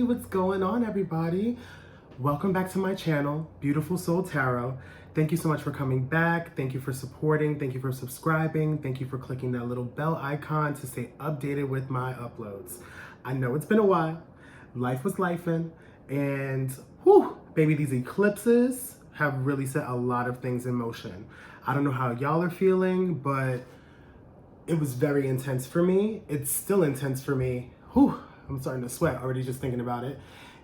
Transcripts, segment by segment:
what's going on, everybody? Welcome back to my channel, Beautiful Soul Tarot. Thank you so much for coming back. Thank you for supporting. Thank you for subscribing. Thank you for clicking that little bell icon to stay updated with my uploads. I know it's been a while. Life was lifing, and whew, baby, these eclipses have really set a lot of things in motion. I don't know how y'all are feeling, but it was very intense for me. It's still intense for me. Whew, I'm starting to sweat already just thinking about it.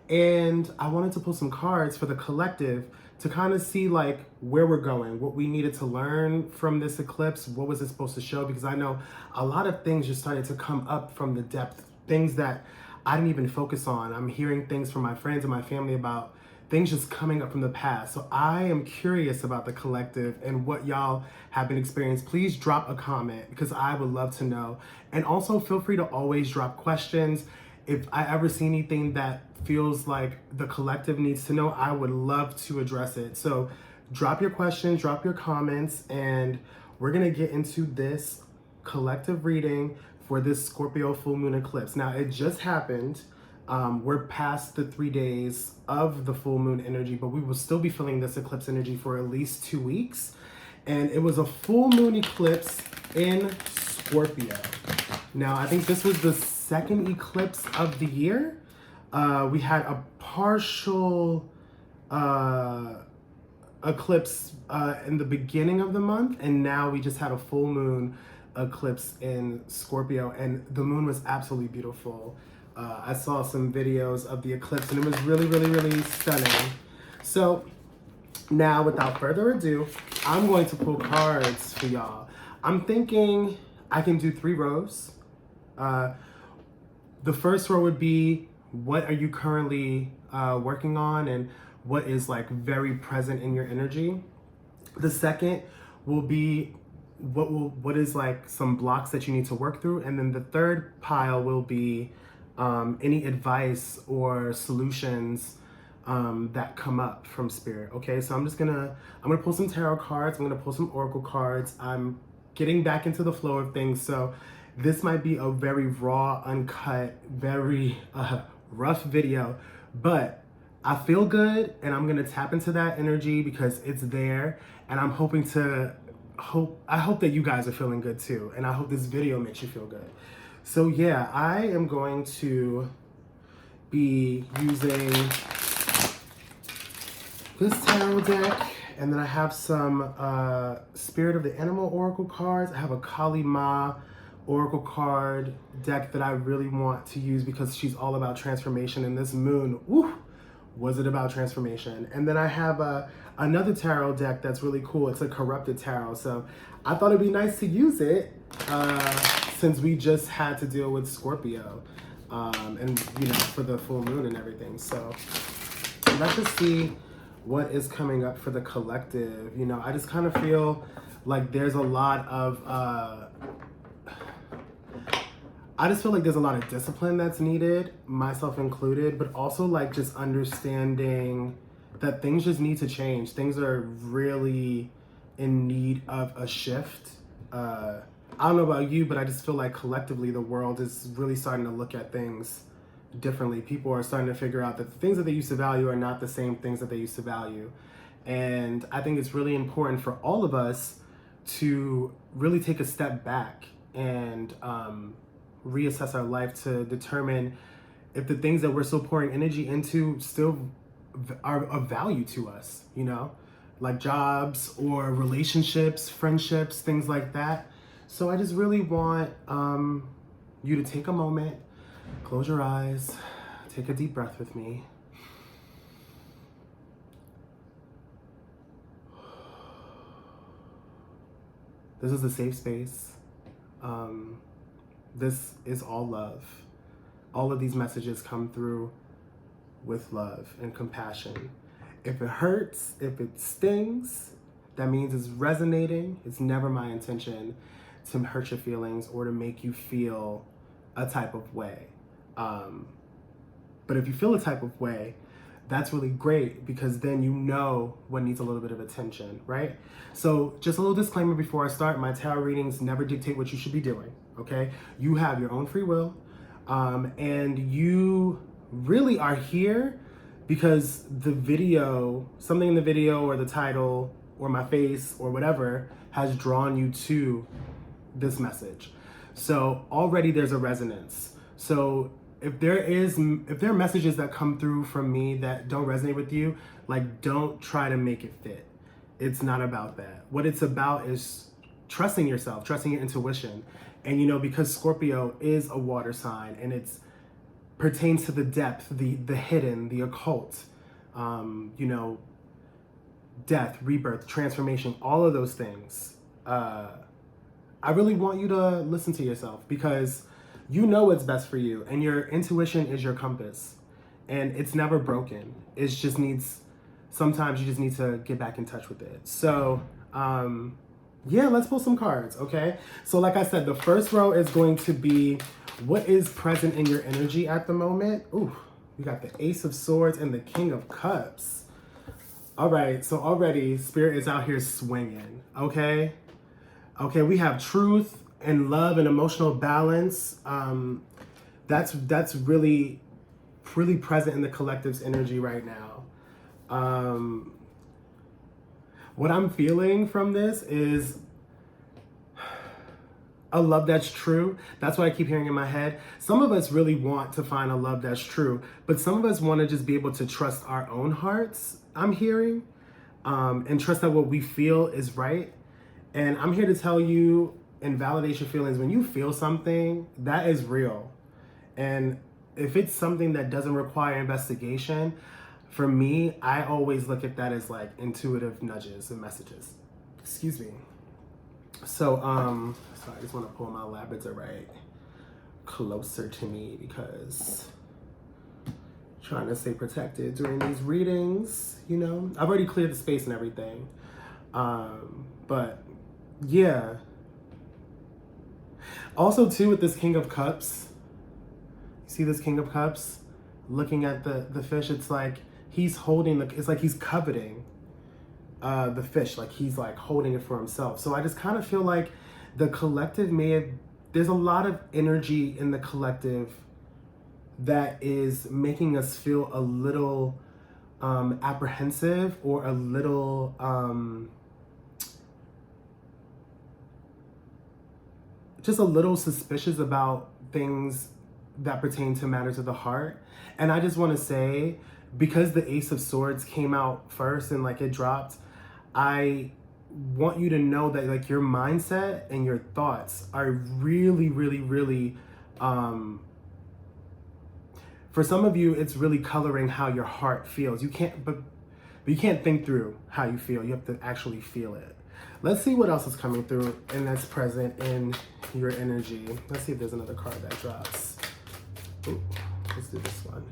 And I wanted to pull some cards for the collective to kind of see like where we're going, what we needed to learn from this eclipse, what was it supposed to show? Because I know a lot of things just started to come up from the depth, things that I didn't even focus on. I'm hearing things from my friends and my family about things just coming up from the past. So I am curious about the collective and what y'all have been experiencing. Please drop a comment because I would love to know. And also feel free to always drop questions. If I ever see anything that feels like the collective needs to know, I would love to address it. So drop your questions, drop your comments, and we're gonna get into this collective reading for this Scorpio full moon eclipse. Now it just happened. We're past the 3 days of the full moon energy, but we will still be feeling this eclipse energy for at least 2 weeks. And it was a full moon eclipse in Scorpio. Now, I think this was the second eclipse of the year. We had a partial eclipse in the beginning of the month, and now we just had a full moon eclipse in Scorpio, and the moon was absolutely beautiful. I saw some videos of the eclipse and it was really, really, really stunning. So now without further ado, I'm going to pull cards for y'all. I'm thinking I can do 3 rows. The first row would be, what are you currently working on and what is like very present in your energy? The second will be what is like some blocks that you need to work through. And then the third pile will be any advice or solutions that come up from spirit. Okay, so I'm gonna pull some tarot cards. I'm gonna pull some oracle cards. I'm getting back into the flow of things, so this might be a very raw, uncut, very rough video, but I feel good and I'm gonna tap into that energy because it's there, and I'm hoping to I hope that you guys are feeling good too, and I hope this video makes you feel good. So yeah, I am going to be using this tarot deck, and then I have some Spirit of the Animal Oracle cards. I have a Kali Ma Oracle card deck that I really want to use because she's all about transformation, and this moon, woo, was it about transformation. And then I have another tarot deck that's really cool. It's a Corrupted Tarot, so I thought it'd be nice to use it since we just had to deal with Scorpio, and you know, for the full moon and everything. So let's just see what is coming up for the collective. You know, I just kind of feel like there's a lot of discipline that's needed, myself included, but also like just understanding that things just need to change. Things are really in need of a shift. I don't know about you, but I just feel like collectively the world is really starting to look at things differently. People are starting to figure out that the things that they used to value are not the same things that they used to value. And I think it's really important for all of us to really take a step back and reassess our life to determine if the things that we're still pouring energy into still are of value to us, you know, like jobs or relationships, friendships, things like that. So I just really want you to take a moment, close your eyes, take a deep breath with me. This is a safe space. This is all love. All of these messages come through with love and compassion. If it hurts, if it stings, that means it's resonating. It's never my intention to hurt your feelings or to make you feel a type of way. But if you feel a type of way, that's really great because then you know what needs a little bit of attention, right? So just a little disclaimer before I start, my tarot readings never dictate what you should be doing, okay? You have your own free will, and you really are here because the video, something in the video or the title or my face or whatever has drawn you to this message. So already there's a resonance. So if there are messages that come through from me that don't resonate with you, like, don't try to make it fit. It's not about that. What it's about is trusting yourself, trusting your intuition. And you know, because Scorpio is a water sign and it's pertains to the depth, the hidden, the occult, you know, death, rebirth, transformation, all of those things. I really want you to listen to yourself because you know what's best for you and your intuition is your compass and it's never broken. It just needs, sometimes you just need to get back in touch with it. So, yeah, let's pull some cards, okay? So like I said, the first row is going to be what is present in your energy at the moment. Ooh, we got the Ace of Swords and the King of Cups. All right, so already Spirit is out here swinging, okay? Okay, we have truth and love and emotional balance. That's really present in the collective's energy right now. What I'm feeling from this is a love that's true. That's what I keep hearing in my head. Some of us really want to find a love that's true, but some of us want to just be able to trust our own hearts, I'm hearing, and trust that what we feel is right. And I'm here to tell you, and validate your feelings, when you feel something, that is real. And if it's something that doesn't require investigation, for me, I always look at that as like intuitive nudges and messages. Excuse me. So, so I just want to pull my Labradorite closer to me because I'm trying to stay protected during these readings, you know. I've already cleared the space and everything. But yeah. Also too, with this King of Cups, you see this King of Cups looking at the fish, it's like he's holding it's like he's coveting the fish, like he's like holding it for himself. So I just kind of feel like the collective there's a lot of energy in the collective that is making us feel a little apprehensive or a little just a little suspicious about things that pertain to matters of the heart. And I just want to say, because the Ace of Swords came out first and like it dropped, I want you to know that like your mindset and your thoughts are really, really, really, for some of you, it's really coloring how your heart feels. You can't think through how you feel. You have to actually feel it. Let's see what else is coming through and that's present in your energy. Let's see if there's another card that drops. Ooh, let's do this one.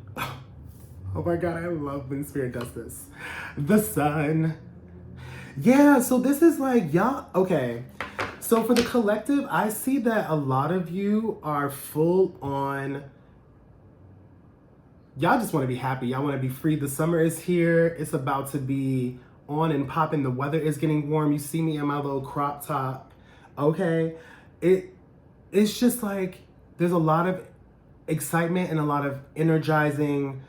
Oh my God, I love when Spirit does this. The Sun. Yeah, so this is like, y'all, okay. So for the collective, I see that a lot of you are full on, y'all just want to be happy. Y'all want to be free. The summer is here. It's about to be on and popping. The weather is getting warm. You see me in my little crop top. Okay. It's just like there's a lot of excitement and a lot of energizing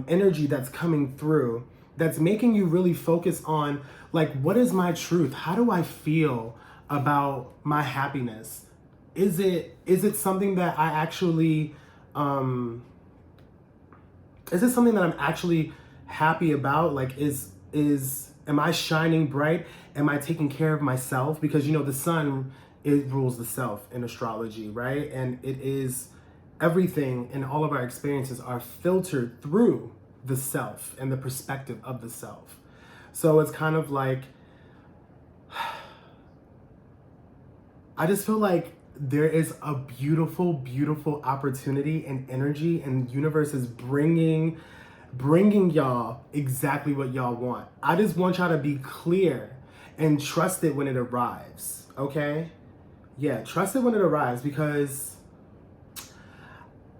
energy that's coming through that's making you really focus on like, what is my truth? How do I feel about my happiness? Is it something that I actually is it something that I'm actually happy about? Like, am I shining bright? Am I taking care of myself? Because, you know, the sun, it rules the self in astrology, right? And it is everything, and all of our experiences are filtered through the self and the perspective of the self. So it's kind of like, I just feel like there is a beautiful, beautiful opportunity and energy, and the universe is bringing y'all exactly what y'all want. I just want y'all to be clear and trust it when it arrives, okay? Yeah, trust it when it arrives, because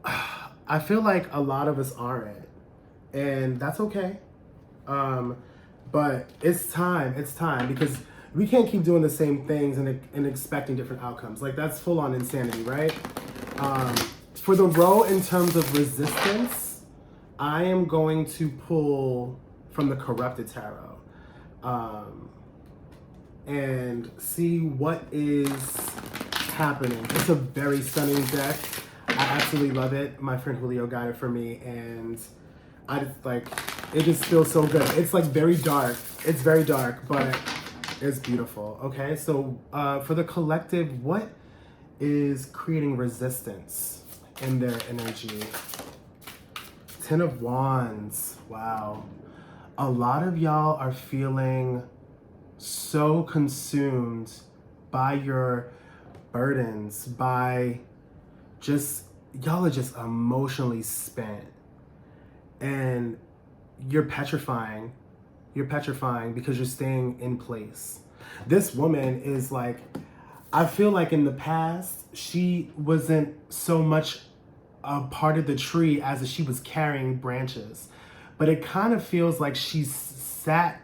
I feel like a lot of us aren't, and that's okay. But it's time, because we can't keep doing the same things and expecting different outcomes. Like, that's full on insanity, right? For the row in terms of resistance, I am going to pull from the Corrupted Tarot and see what is happening. It's a very stunning deck. I absolutely love it. My friend Julio got it for me, and I just like, it just feels so good. It's like very dark. It's very dark, but it's beautiful. Okay, so for the collective, what is creating resistance in their energy? Ten of Wands. Wow. A lot of y'all are feeling so consumed by your burdens, by just, y'all are just emotionally spent. And you're petrifying. You're petrifying because you're staying in place. This woman is like, I feel like in the past, she wasn't so much a part of the tree as she was carrying branches. But it kind of feels like she sat,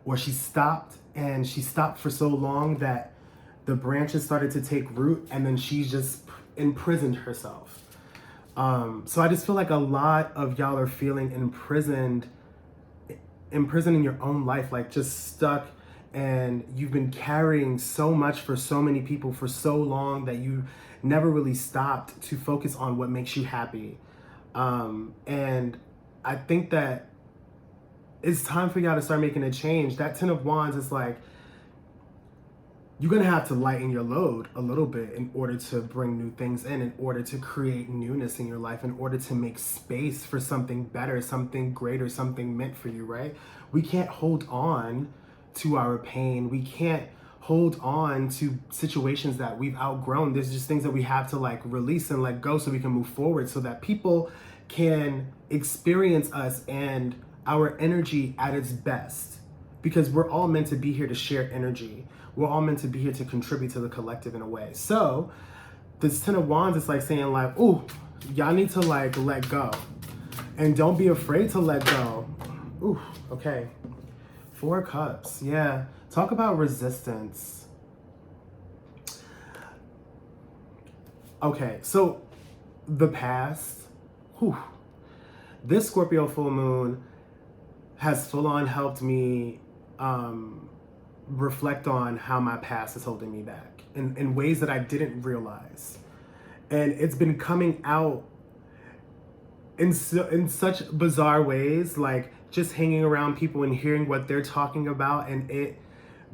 or she stopped, and she stopped for so long that the branches started to take root, and then she just imprisoned herself. So I just feel like a lot of y'all are feeling imprisoned in your own life, like just stuck, and you've been carrying so much for so many people for so long that you never really stopped to focus on what makes you happy. And I think that it's time for y'all to start making a change. That Ten of Wands is like, you're gonna have to lighten your load a little bit in order to bring new things in order to create newness in your life, in order to make space for something better, something greater, something meant for you, right? We can't hold on to our pain. We can't hold on to situations that we've outgrown. There's just things that we have to like release and let go so we can move forward, so that people can experience us and our energy at its best. Because we're all meant to be here to share energy. We're all meant to be here to contribute to the collective in a way. So this Ten of Wands is like saying like, ooh, y'all need to like let go. And don't be afraid to let go. Ooh, okay. Four of Cups, yeah. Talk about resistance. Okay, so the past, whew, this Scorpio full moon has full on helped me reflect on how my past is holding me back in ways that I didn't realize. And it's been coming out in such bizarre ways, like just hanging around people and hearing what they're talking about, and it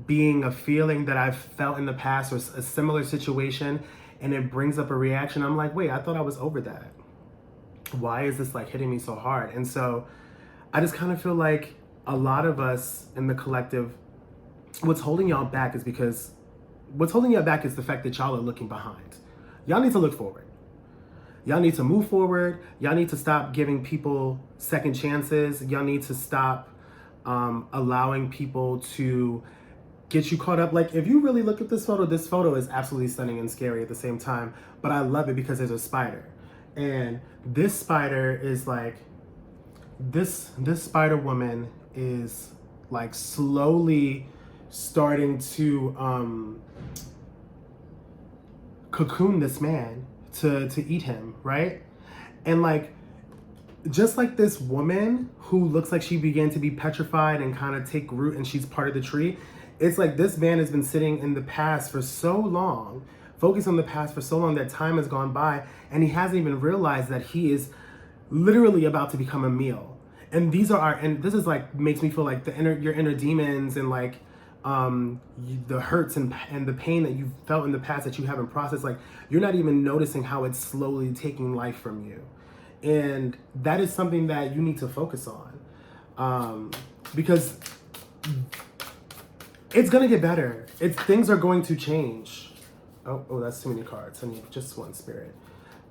being a feeling that I've felt in the past or a similar situation, and it brings up a reaction. I'm like, wait, I thought I was over that. Why is this like hitting me so hard? And so I just kind of feel like a lot of us in the collective, what's holding y'all back is because what's holding y'all back is the fact that y'all are looking behind. Y'all need to look forward. Y'all need to move forward. Y'all need to stop giving people second chances. Y'all need to stop allowing people to get you caught up. Like, if you really look at this photo is absolutely stunning and scary at the same time, but I love it because there's a spider. And this spider is like, this Spider Woman is like slowly starting to cocoon this man to eat him, right? And like, just like this woman who looks like she began to be petrified and kind of take root and she's part of the tree, it's like this man has been sitting in the past for so long, focused on the past for so long that time has gone by, and he hasn't even realized that he is literally about to become a meal. And these are and this is like, makes me feel like your inner demons and like the hurts and the pain that you've felt in the past that you haven't processed, like you're not even noticing how it's slowly taking life from you. And that is something that you need to focus on, because it's gonna get better. Things are going to change. Oh, that's too many cards. I need just one spirit.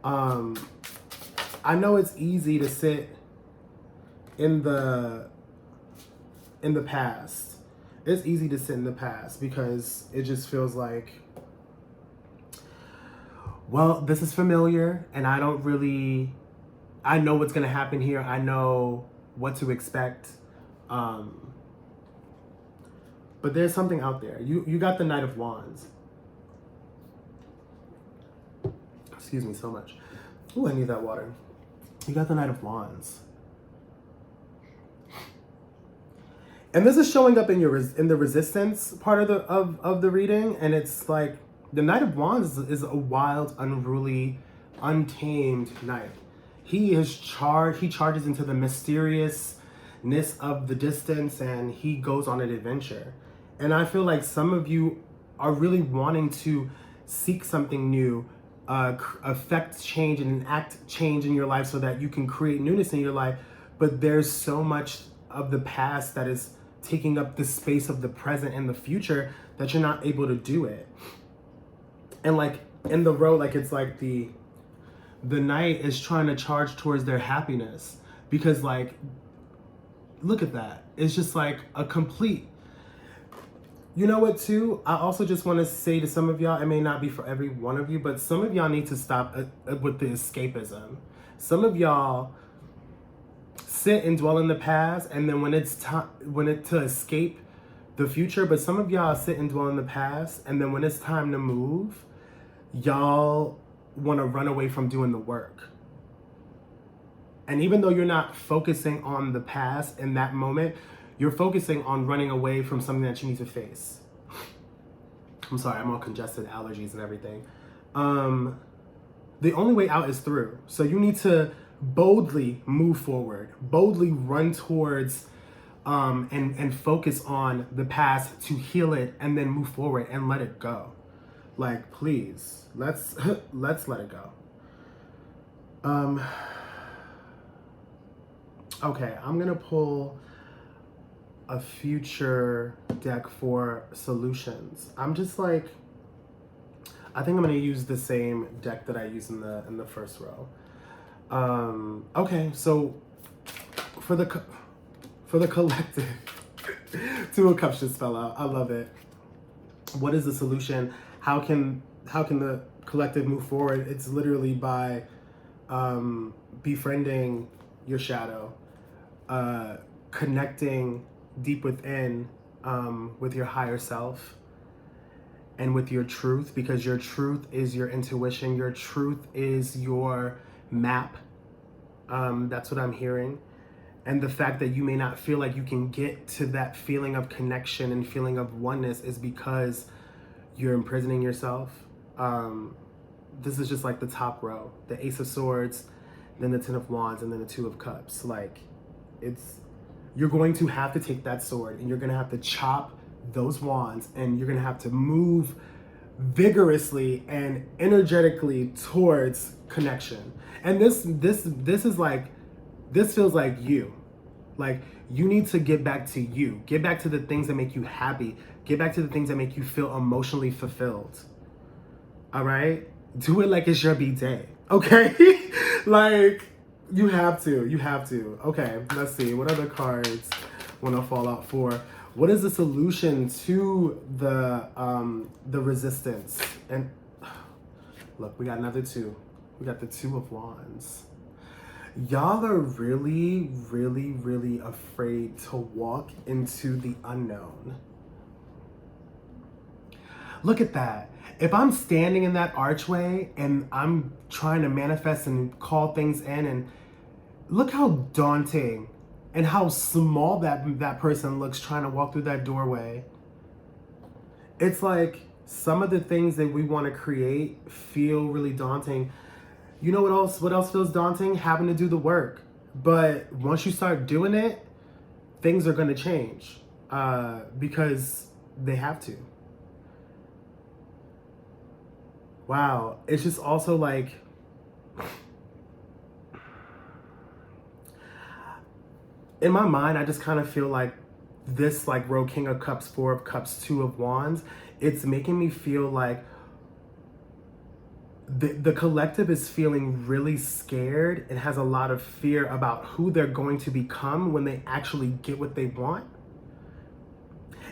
I know it's easy to sit in the past. It's easy to sit in the past because it just feels like, well, this is familiar and I know what's gonna happen here. I know what to expect. But there's something out there. You got the Knight of Wands. Excuse me so much. Ooh, I need that water. You got the Knight of Wands. And this is showing up in in the resistance part of the reading, and it's like the Knight of Wands is a wild, unruly, untamed knight. He charges into the mysteriousness of the distance, and he goes on an adventure. And I feel like some of you are really wanting to seek something new, affect change and enact change in your life so that you can create newness in your life. But there's so much of the past that is taking up the space of the present and the future that you're not able to do it. And like in the road, like it's like the knight is trying to charge towards their happiness, because like, look at that. It's just like a complete, you know what too? I also just want to say to some of y'all, it may not be for every one of you, but some of y'all need to stop with the escapism. Some of y'all sit and dwell in the past, and then when it's to escape the future, but some of y'all sit and dwell in the past, and then when it's time to move, y'all want to run away from doing the work. And even though you're not focusing on the past in that moment, you're focusing on running away from something that you need to face. I'm sorry, I'm all congested, allergies and everything. The only way out is through. So you need to boldly move forward, boldly run towards and focus on the past to heal it, and then move forward and let it go. Like, please, let's let it go. Okay, I'm gonna pull a future deck for solutions. I'm just like, I think I'm gonna use the same deck that I used in the first row. Okay, so for the collective, Two of Cups just fell out. I love it. What is the solution? How can the collective move forward? It's literally by befriending your shadow, connecting deep within with your higher self and with your truth, because your truth is your intuition. Your truth is your map. That's what I'm hearing. And the fact that you may not feel like you can get to that feeling of connection and feeling of oneness is because you're imprisoning yourself. This is just like the top row, the Ace of Swords, then the Ten of Wands, and then the Two of Cups. Like, you're going to have to take that sword and you're going to have to chop those wands, and you're going to have to move vigorously and energetically towards connection. And this is like, this feels like you. Like, you need to get back to you. Get back to the things that make you happy. Get back to the things that make you feel emotionally fulfilled. All right? Do it like it's your B-day. Okay? Like, you have to. Okay, let's see. What other cards want to fall out for? What is the solution to the resistance? And look, we got another two. We got the Two of Wands. Y'all are really, really, really afraid to walk into the unknown. Look at that. If I'm standing in that archway and I'm trying to manifest and call things in, and look how daunting and how small that person looks trying to walk through that doorway. It's like some of the things that we want to create feel really daunting. You know what else feels daunting? Having to do the work. But once you start doing it, things are going to change because they have to. Wow. It's just also like, in my mind, I just kind of feel like this, like row, King of Cups, Four of Cups, Two of Wands, it's making me feel like the collective is feeling really scared and has a lot of fear about who they're going to become when they actually get what they want.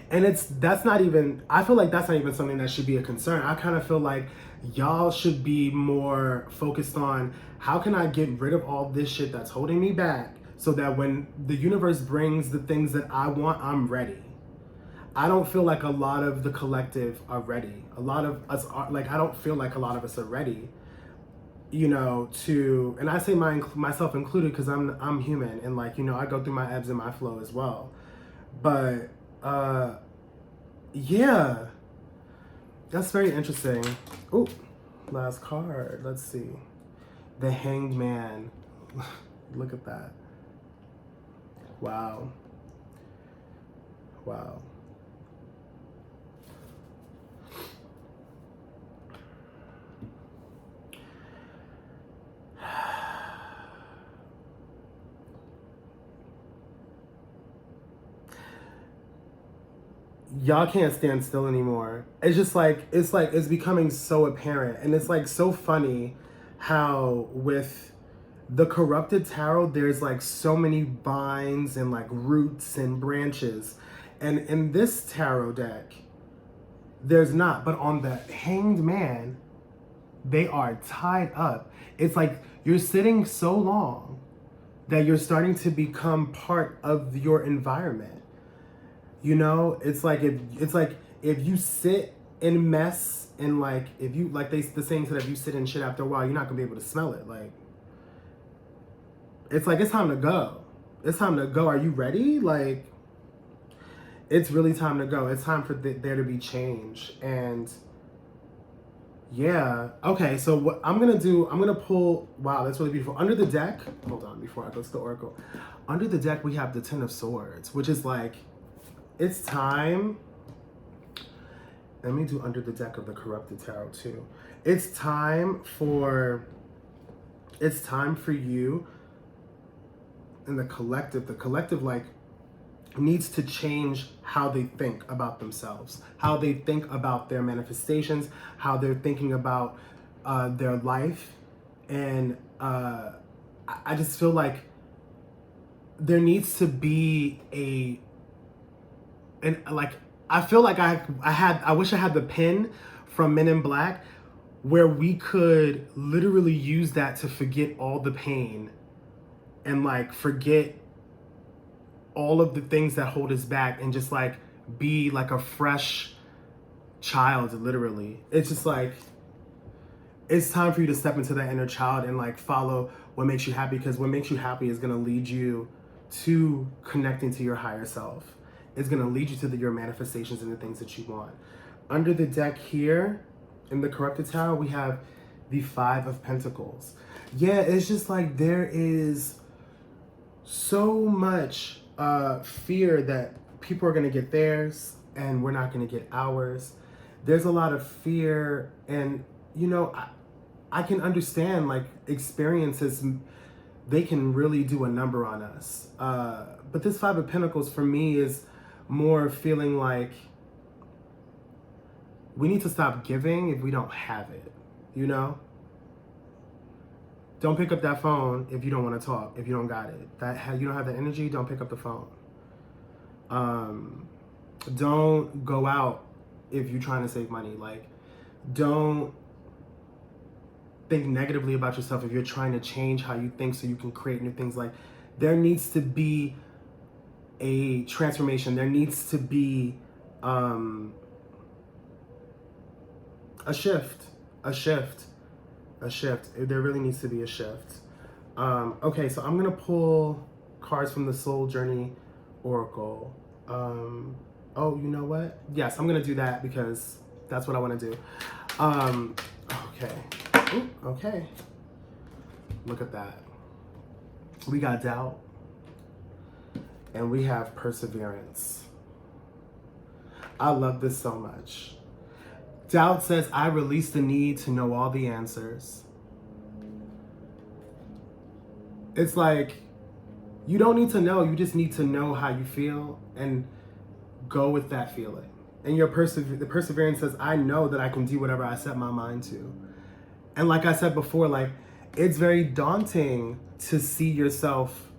And I feel like that's not even something that should be a concern. I kind of feel like y'all should be more focused on, how can I get rid of all this shit that's holding me back so that when the universe brings the things that I want, I'm ready. I don't feel like a lot of the collective are ready. A lot of us are, like, I don't feel like a lot of us are ready, you know, and I say myself included, because I'm human, and like, you know, I go through my ebbs and my flow as well. But yeah, that's very interesting. Oh, last card. Let's see. The Hanged Man. Look at that. Wow. Wow. Y'all can't stand still anymore. It's just like it's becoming so apparent, and it's like so funny how with the Corrupted Tarot there's like so many vines and like roots and branches, and in this tarot deck there's not, but on the Hanged Man they are tied up. It's like you're sitting so long that you're starting to become part of your environment. You know, it's like if you sit in mess, and like if you like the saying said, if you sit in shit after a while, you're not gonna be able to smell it. Like it's time to go. It's time to go. Are you ready? Like it's really time to go. It's time for there to be change. And yeah, okay, so what I'm gonna pull, wow, that's really beautiful. Under the deck, hold on, before I go to the Oracle. Under the deck, we have the Ten of Swords, which is like, it's time. Let me do under the deck of the Corrupted Tarot too. It's time for you and the collective like needs to change how they think about themselves, how they think about their manifestations, how they're thinking about their life. And I just feel like there needs to be I feel like I wish I had the pen from Men in Black where we could literally use that to forget all the pain and like forget all of the things that hold us back and just like be like a fresh child, literally. It's just like, it's time for you to step into that inner child and like follow what makes you happy, because what makes you happy is going to lead you to connecting to your higher self. It's going to lead you to your manifestations and the things that you want. Under the deck here in the Corrupted Tarot, we have the Five of Pentacles. Yeah, it's just like there is so much fear that people are going to get theirs and we're not going to get ours. There's a lot of fear, and you know, I can understand like experiences, they can really do a number on us. But this Five of Pentacles for me is more feeling like we need to stop giving if we don't have it, you know? Don't pick up that phone if you don't want to talk, if you don't got it. You don't have the energy, don't pick up the phone. Don't go out if you're trying to save money. Like, don't think negatively about yourself if you're trying to change how you think so you can create new things. Like, there needs to be a transformation. There needs to be a shift. There really needs to be a shift. Okay, so I'm gonna pull cards from the Soul Journey Oracle. Oh, you know what? Yes, I'm gonna do that because that's what I want to do. Okay. Ooh, okay. Look at that. We got doubt and we have perseverance. I love this so much. Doubt says, I release the need to know all the answers. It's like, you don't need to know, you just need to know how you feel and go with that feeling. And the perseverance says, I know that I can do whatever I set my mind to. And like I said before, like, it's very daunting to see yourself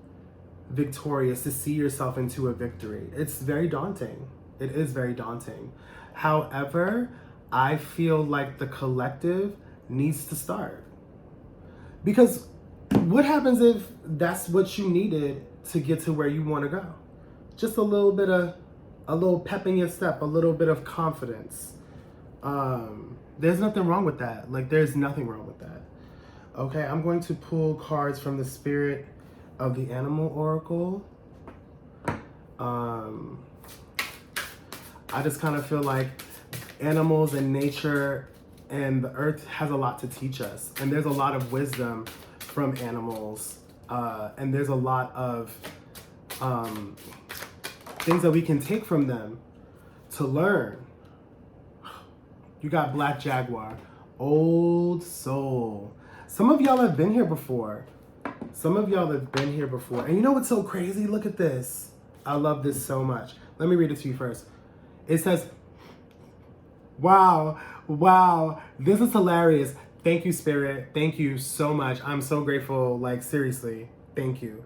victorious, to see yourself into a victory. It's very daunting. It is very daunting. However, I feel like the collective needs to start. Because what happens if that's what you needed to get to where you want to go? Just a little pep in your step, a little bit of confidence. There's nothing wrong with that. Like, there's nothing wrong with that. Okay, I'm going to pull cards from the Spirit of the Animal Oracle. Um, I just kind of feel like animals and nature and the earth has a lot to teach us. And there's a lot of wisdom from animals. And there's a lot of things that we can take from them to learn. You got Black Jaguar, old soul. Some of y'all have been here before. And you know what's so crazy? Look at this. I love this so much. Let me read it to you first. It says, wow, this is hilarious. Thank you, Spirit. Thank you so much. I'm so grateful. Like, seriously, thank you.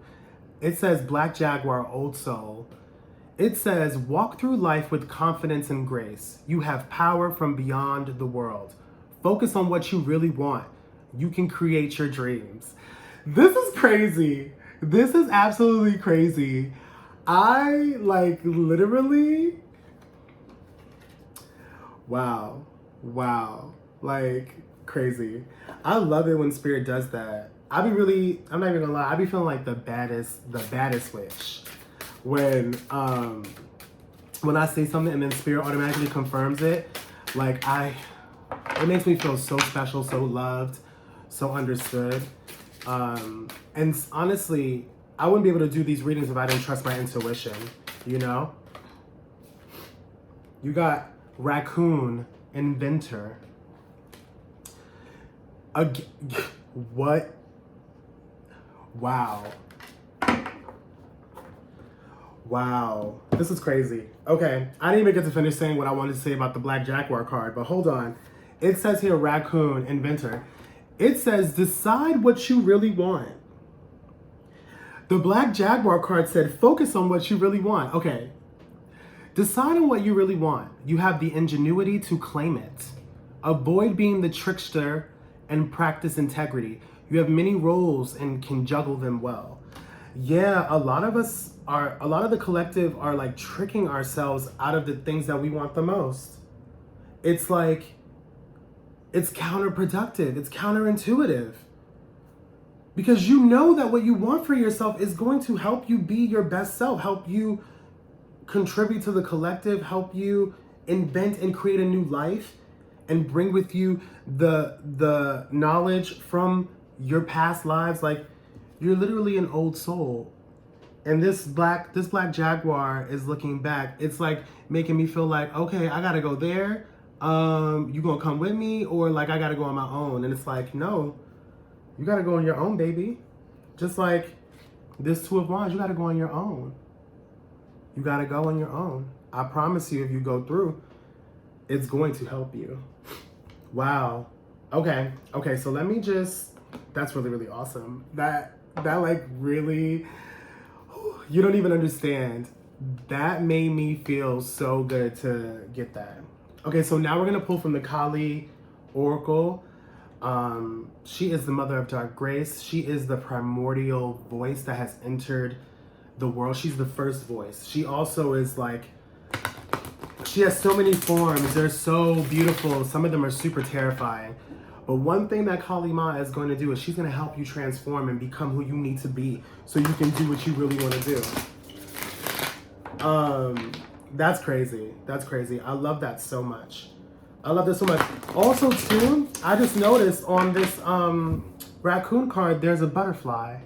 It says, Black Jaguar, old soul. It says, walk through life with confidence and grace. You have power from beyond the world. Focus on what you really want. You can create your dreams. This is crazy. This is absolutely crazy. I like literally, wow, like crazy. I love it when Spirit does that. I'm not even gonna lie, I be feeling like the baddest witch. When I say something and then Spirit automatically confirms it, like it makes me feel so special, so loved, so understood. And honestly, I wouldn't be able to do these readings if I didn't trust my intuition, you know? You got Raccoon, Inventor. What? Wow. This is crazy. Okay, I didn't even get to finish saying what I wanted to say about the Black Jaguar card, but hold on. It says here, Raccoon, Inventor. It says, decide what you really want. The Black Jaguar card said, focus on what you really want. Okay, decide on what you really want. You have the ingenuity to claim it. Avoid being the trickster and practice integrity. You have many roles and can juggle them well. Yeah, a lot of the collective are like tricking ourselves out of the things that we want the most. It's like, it's counterproductive. It's counterintuitive. Because you know that what you want for yourself is going to help you be your best self, help you contribute to the collective, help you invent and create a new life, and bring with you the knowledge from your past lives. Like, you're literally an old soul. And this black jaguar is looking back. It's like making me feel like, okay, I gotta go there. You gonna come with me, or like I gotta go on my own? And it's like, no, you gotta go on your own, baby. Just like this Two of Wands, you gotta go on your own. You gotta go on your own. I promise you, if you go through, it's going to help you. Wow. Okay, so let me just, that's really, really awesome. That like really, you don't even understand. That made me feel so good to get that. Okay, so now we're gonna pull from the Kali Oracle. She is the mother of dark grace. She is the primordial voice that has entered the world. She's the first voice. She also is like, she has so many forms. They're so beautiful. Some of them are super terrifying. But one thing that Kali Ma is going to do is she's going to help you transform and become who you need to be so you can do what you really want to do. That's crazy. That's crazy. I love that so much. I love this so much. Also, too, I just noticed on this raccoon card, there's a butterfly.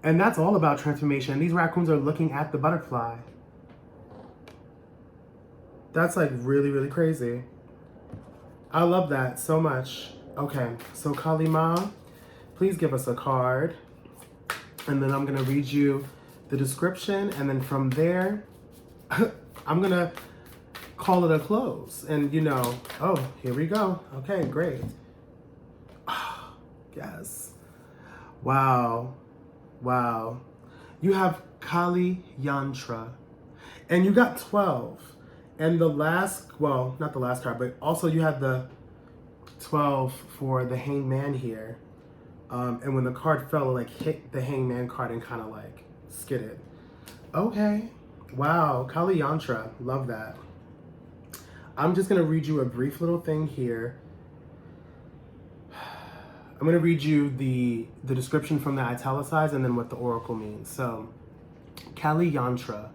And that's all about transformation. These raccoons are looking at the butterfly. That's like really, really crazy. I love that so much. Okay, so Kali Ma, please give us a card. And then I'm gonna read you the description. And then from there, I'm gonna call it a close. And you know, oh, here we go. Okay, great. Oh, yes. Wow. You have Kali Yantra. And you got 12. And the last, well, not the last card, but also you have the 12 for the Hanged Man here. And when the card fell, it like hit the Hanged Man card and kind of like skidded. Okay. Wow. Kali Yantra. Love that. I'm just going to read you a brief little thing here. I'm going to read you the description from the italicized and then what the oracle means. So, Kali Yantra.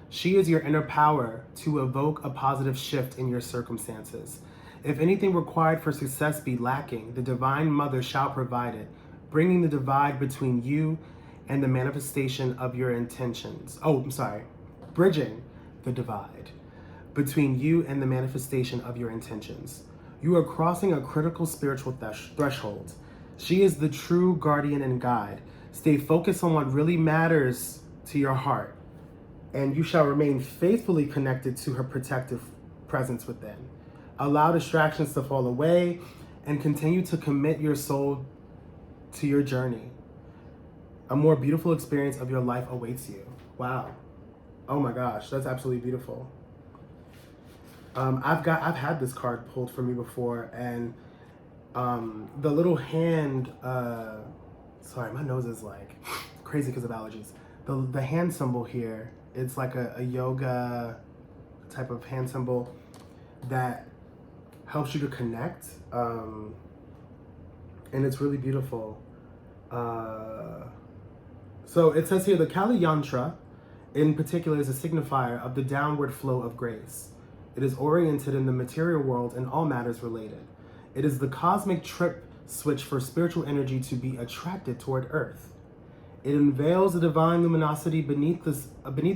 She is your inner power to evoke a positive shift in your circumstances. If anything required for success be lacking, the Divine Mother shall provide it, bringing the divide between you and the manifestation of your intentions. Bridging the divide between you and the manifestation of your intentions. You are crossing a critical spiritual threshold. She is the true guardian and guide. Stay focused on what really matters to your heart, and you shall remain faithfully connected to her protective presence within. Allow distractions to fall away and continue to commit your soul to your journey. A more beautiful experience of your life awaits you. Wow. Oh my gosh, that's absolutely beautiful. I've had this card pulled for me before, and the little hand, sorry, my nose is like crazy because of allergies. The hand symbol here, it's like a yoga type of hand symbol that helps you to connect, and it's really beautiful. So it says here, the Kali Yantra in particular is a signifier of the downward flow of grace. It is oriented in the material world and all matters related. It is the cosmic trip switch for spiritual energy to be attracted toward Earth. It unveils the divine luminosity beneath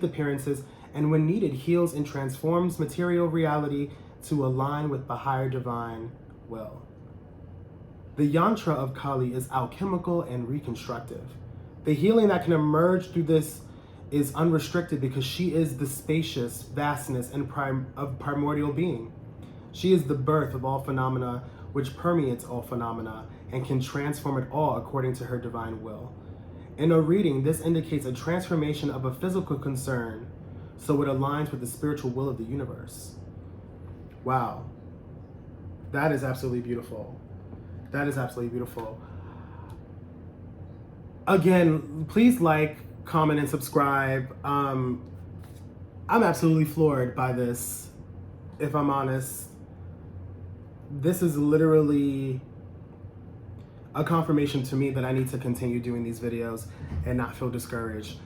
appearances, and when needed, heals and transforms material reality to align with the higher divine will. The yantra of Kali is alchemical and reconstructive. The healing that can emerge through this is unrestricted because she is the spacious vastness and of primordial being. She is the birth of all phenomena, which permeates all phenomena and can transform it all according to her divine will. In a reading, this indicates a transformation of a physical concern, so it aligns with the spiritual will of the universe. Wow. That is absolutely beautiful. That is absolutely beautiful. Again, please like, comment, and subscribe. I'm absolutely floored by this, if I'm honest. This is literally a confirmation to me that I need to continue doing these videos and not feel discouraged.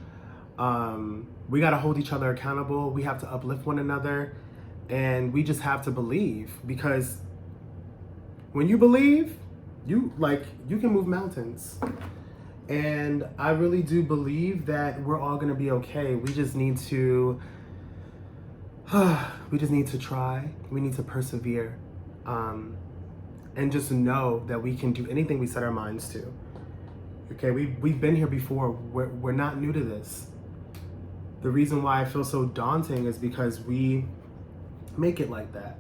We got to hold each other accountable. We have to uplift one another, and we just have to believe, because when you believe, you can move mountains. And I really do believe that we're all going to be okay. We just need to try. We need to persevere. And just know that we can do anything we set our minds to. Okay, we've been here before. We're not new to this. The reason why I feel so daunting is because we make it like that.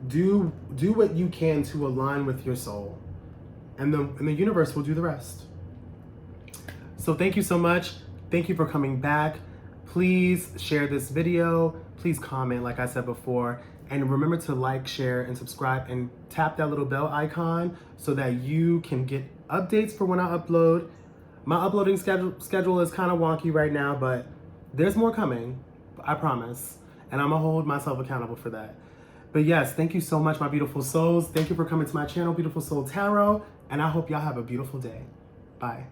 Do what you can to align with your soul, and the universe will do the rest. So thank you so much. Thank you for coming back. Please share this video. Please comment, like I said before. And remember to like, share, and subscribe, and tap that little bell icon so that you can get updates for when I upload. My uploading schedule is kind of wonky right now, but there's more coming, I promise. And I'm gonna hold myself accountable for that. But yes, thank you so much, my beautiful souls. Thank you for coming to my channel, Beautiful Soul Tarot, and I hope y'all have a beautiful day. Bye.